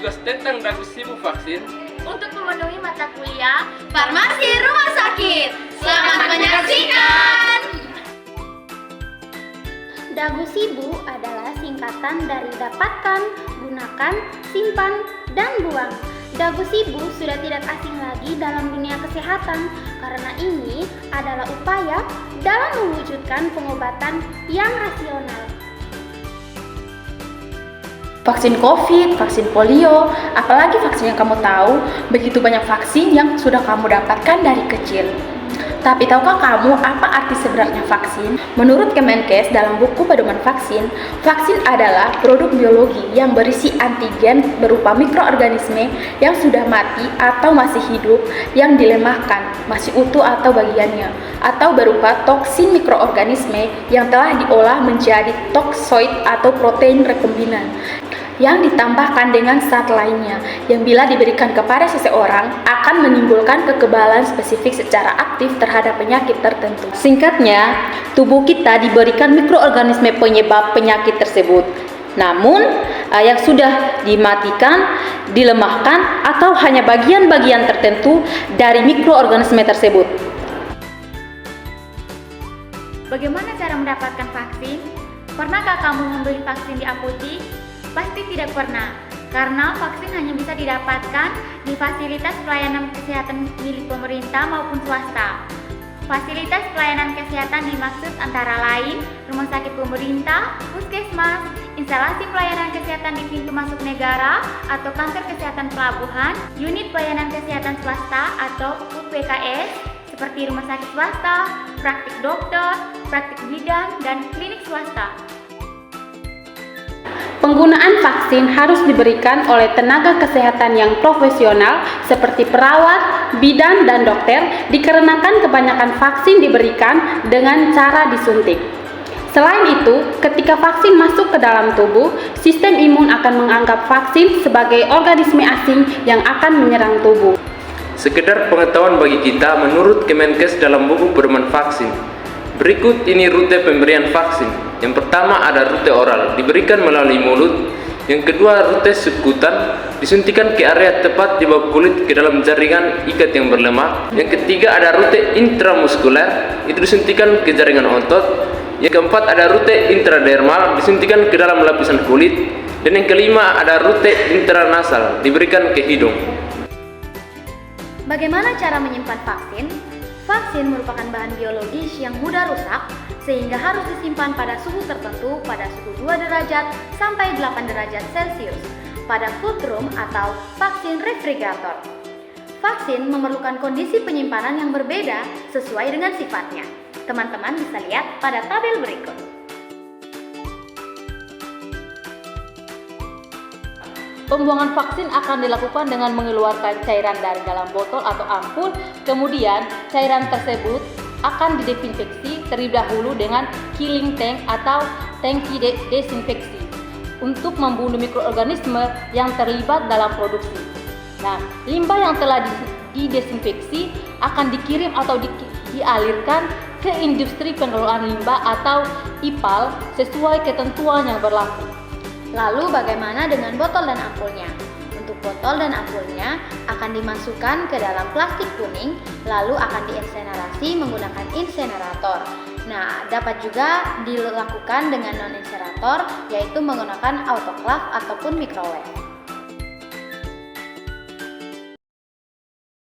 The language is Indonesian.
tugas tentang dagu sibu vaksin untuk memenuhi mata kuliah Farmasi Rumah Sakit. Selamat menyaksikan! Dagu sibu adalah singkatan dari dapatkan, gunakan, simpan, dan buang. Dagu sibu sudah tidak asing lagi dalam dunia kesehatan karena ini adalah upaya dalam mewujudkan pengobatan yang rasional. Vaksin COVID, vaksin polio, apalagi vaksin yang kamu tahu, begitu banyak vaksin yang sudah kamu dapatkan dari kecil. Tapi tahukah kamu apa arti sebenarnya vaksin? Menurut Kemenkes dalam buku pedoman vaksin, vaksin adalah produk biologi yang berisi antigen berupa mikroorganisme yang sudah mati atau masih hidup, yang dilemahkan, masih utuh atau bagiannya, atau berupa toksin mikroorganisme yang telah diolah menjadi toksoid atau protein rekombinan yang ditambahkan dengan zat lainnya yang bila diberikan kepada seseorang akan menimbulkan kekebalan spesifik secara aktif terhadap penyakit tertentu. Singkatnya, tubuh kita diberikan mikroorganisme penyebab penyakit tersebut. Namun, yang sudah dimatikan, dilemahkan, atau hanya bagian-bagian tertentu dari mikroorganisme tersebut. Bagaimana cara mendapatkan vaksin? Pernahkah kamu membeli vaksin di apotik? Pasti tidak pernah, karena vaksin hanya bisa didapatkan di fasilitas pelayanan kesehatan milik pemerintah maupun swasta. Fasilitas pelayanan kesehatan dimaksud antara lain rumah sakit pemerintah, puskesmas, instalasi pelayanan kesehatan di pintu masuk negara atau kantor kesehatan pelabuhan, unit pelayanan kesehatan swasta atau UPKS, seperti rumah sakit swasta, praktik dokter, praktik bidan, dan klinik swasta. Penggunaan vaksin harus diberikan oleh tenaga kesehatan yang profesional seperti perawat, bidan, dan dokter dikarenakan kebanyakan vaksin diberikan dengan cara disuntik. Selain itu, ketika vaksin masuk ke dalam tubuh, sistem imun akan menganggap vaksin sebagai organisme asing yang akan menyerang tubuh. Sekedar pengetahuan bagi kita menurut Kemenkes dalam buku pedoman vaksin. Berikut ini rute pemberian vaksin. Yang pertama ada rute oral, diberikan melalui mulut. Yang kedua rute subkutan, disuntikan ke area tepat di bawah kulit ke dalam jaringan ikat yang berlemak. Yang ketiga ada rute intramuskuler, itu disuntikan ke jaringan otot. Yang keempat ada rute intradermal, disuntikan ke dalam lapisan kulit. Dan yang kelima ada rute intranasal, diberikan ke hidung. Bagaimana cara menyimpan vaksin? Vaksin merupakan bahan biologis yang mudah rusak, sehingga harus disimpan pada suhu tertentu pada suhu 2 derajat sampai 8 derajat Celcius pada cold room atau vaksin refrigerator. Vaksin memerlukan kondisi penyimpanan yang berbeda sesuai dengan sifatnya. Teman-teman bisa lihat pada tabel berikut. Pembuangan vaksin akan dilakukan dengan mengeluarkan cairan dari dalam botol atau ampul, kemudian cairan tersebut akan didesinfeksi terlebih dahulu dengan killing tank atau tangki desinfeksi untuk membunuh mikroorganisme yang terlibat dalam produksi. Nah, limbah yang telah didesinfeksi akan dikirim atau dialirkan ke industri pengelolaan limbah atau IPAL sesuai ketentuan yang berlaku. Lalu bagaimana dengan botol dan ampulnya? Untuk botol dan ampulnya akan dimasukkan ke dalam plastik kuning, lalu akan diinsenerasi menggunakan insenerator. Nah, dapat juga dilakukan dengan non-insenerator, yaitu menggunakan autoclave ataupun microwave.